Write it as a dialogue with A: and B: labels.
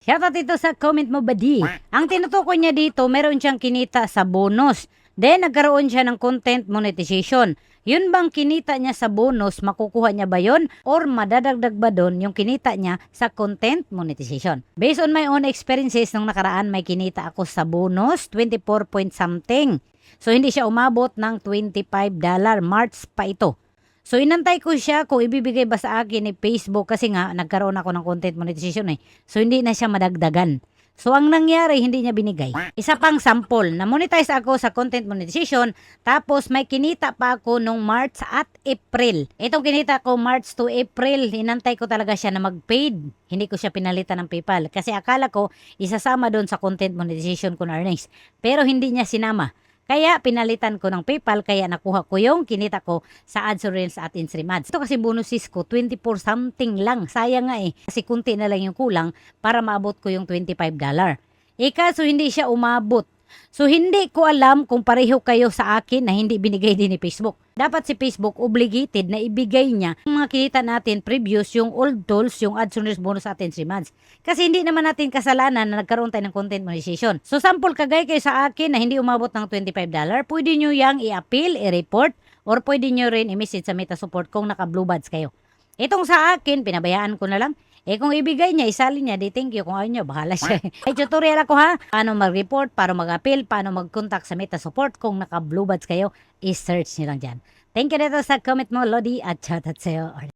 A: Shoutout dito sa comment mo, Badi. Ang tinutukoy niya dito, meron siyang kinita sa bonus. Then, nagkaroon siya ng content monetization. Yun bang kinita niya sa bonus, makukuha niya ba yun? Or madadagdag ba doon yung kinita niya sa content monetization? Based on my own experiences, nung nakaraan may kinita ako sa bonus, 24 point something. So, hindi siya umabot ng $25. March pa ito. So, inantay ko siya kung ibibigay ba sa akin ni Facebook kasi nga nagkaroon ako ng content monetization eh. So, hindi na siya madagdagan. So, ang nangyari, hindi niya binigay. Isa pang sample, na-monetize ako sa content monetization, tapos may kinita pa ako nung March at April. Itong kinita ko March to April, inantay ko talaga siya na mag-paid. Hindi ko siya pinalitan ng PayPal kasi akala ko isasama doon sa content monetization ko na earnings. Pero hindi niya sinama. Kaya pinalitan ko ng PayPal, kaya nakuha ko yung kinita ko sa ads or reels at in-stream ads. Ito kasi bonuses ko, 24 something lang. Sayang nga eh. Kasi kunti na lang yung kulang para maabot ko yung $25. So hindi siya umabot. So hindi ko alam kung pareho kayo sa akin na hindi binigay din ni Facebook. Dapat si Facebook obligated na ibigay niya yung mga kinita natin previous, yung old tools, yung ads on reels, bonus at in-stream ads. Kasi hindi naman natin kasalanan na nagkaroon tayo ng content monetization. So sample kagaya kayo sa akin na hindi umabot ng $25, pwede nyo yang i-appeal, i-report, or pwede nyo rin i-message sa Meta Support kung naka-blue badge kayo. Itong sa akin, pinabayaan ko na lang. Kung ibigay niya, isali niya, di thank you. Kung ayaw niya, bahala siya. May tutorial ako ha. Paano mag-report, paano mag-appeal, paano mag-contact sa Meta Support. Kung naka-blue badge kayo, i-search niyo lang dyan. Thank you dito sa comment mo, Lodi, at shoutout sa'yo.